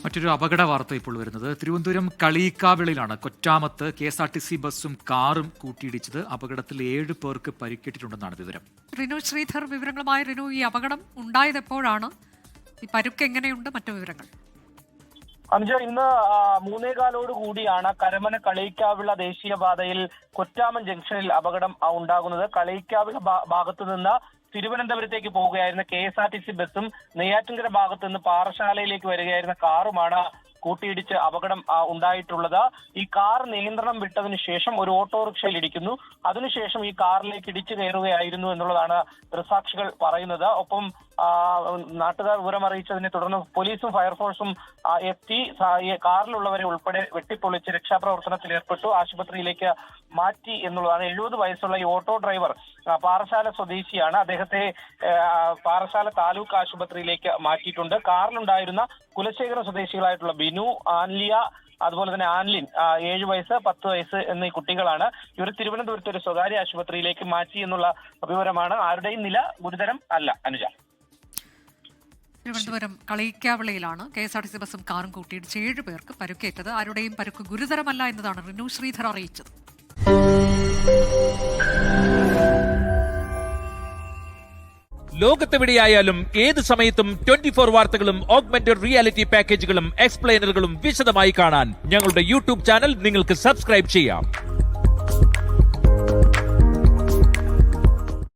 മറ്റൊരു അപകട വാർത്ത ഇപ്പോൾ വരുന്നത് തിരുവനന്തപുരം കളിയിക്കാവിളയിലാണ്. കൊറ്റാമത്ത് KSRTC ബസ്സും കാറും കൂട്ടിയിടിച്ചത്. അപകടത്തിൽ 7 പേർക്ക് പരിക്കേറ്റിട്ടുണ്ടെന്നാണ് വിവരം. റിനു ശ്രീധർ വിവരങ്ങളുമായി. റിനു, ഈ അപകടം ഉണ്ടായത് എപ്പോഴാണ്? ഈ പരുക്ക് എങ്ങനെയുണ്ട്? മറ്റു വിവരങ്ങൾ. അനുജ, ഇന്ന് 3:15 കൂടിയാണ് കരമന കളിയിക്കാവിള ദേശീയപാതയിൽ കൊറ്റാമൻ ജംഗ്ഷനിൽ അപകടം ഉണ്ടാകുന്നത്. കളിയിക്കാവിള ഭാഗത്തു നിന്ന് തിരുവനന്തപുരത്തേക്ക് പോവുകയായിരുന്ന KSRTC ബസ്സും നെയ്യാറ്റിൻകര ഭാഗത്ത് നിന്ന് പാറശാലയിലേക്ക് വരികയായിരുന്ന കാറുമാണ് കൂട്ടിയിടിച്ച് അപകടം ഉണ്ടായിട്ടുള്ളത്. ഈ കാർ നിയന്ത്രണം വിട്ടതിനു ശേഷം ഒരു ഓട്ടോറിക്ഷയിൽ ഇടിക്കുന്നു. അതിനുശേഷം ഈ കാറിലേക്ക് ഇടിച്ചു കയറുകയായിരുന്നു എന്നുള്ളതാണ് ദൃക്സാക്ഷികൾ പറയുന്നത്. ഒപ്പം നാട്ടുകാർ വിവരം അറിയിച്ചതിനെ തുടർന്ന് പോലീസും ഫയർഫോഴ്സും എത്തി കാറിലുള്ളവരെ ഉൾപ്പെടെ വെട്ടിപ്പൊളിച്ച് രക്ഷാപ്രവർത്തനത്തിൽ ഏർപ്പെട്ടു. ആശുപത്രിയിലേക്ക് മാറ്റി എന്നുള്ളതാണ്. 70 വയസ്സുള്ള ഈ ഓട്ടോ ഡ്രൈവർ പാറശാല സ്വദേശിയാണ്. അദ്ദേഹത്തെ പാറശാല താലൂക്ക് ആശുപത്രിയിലേക്ക് മാറ്റിയിട്ടുണ്ട്. കാറിലുണ്ടായിരുന്ന കുലശേഖരം സ്വദേശികളായിട്ടുള്ള ബിനു, ആൻലിയ, അതുപോലെ തന്നെ ആൻലിൻ 7 വയസ്സ് 10 വയസ്സ് എന്നീ കുട്ടികളാണ്. ഇവർ തിരുവനന്തപുരത്ത് ഒരു സ്വകാര്യ ആശുപത്രിയിലേക്ക് മാറ്റി എന്നുള്ള വിവരമാണ്. ആരുടെയും നില ഗുരുതരം അല്ല. അനുജ, തിരുവനന്തപുരം കളിയിക്കാവിളയിലാണ് KSRTC ബസ്സും കാറും കൂട്ടിയിടിച്ച് 7 പേർക്ക് പരുക്കേറ്റത്. ആരുടെയും പരുക്ക് ഗുരുതരമല്ല എന്നതാണ് റിനു ശ്രീധർ അറിയിച്ചത്. ലോകത്തെവിടെയായാലും ഏത് സമയത്തും 24 വാർത്തകളും ഓഗ്മെന്റഡ് റിയാലിറ്റി പാക്കേജുകളും എക്സ്പ്ലെയിനറുകളും വിശദമായി കാണാൻ ഞങ്ങളുടെ YouTube ചാനൽ നിങ്ങൾക്ക് സബ്സ്ക്രൈബ് ചെയ്യാം.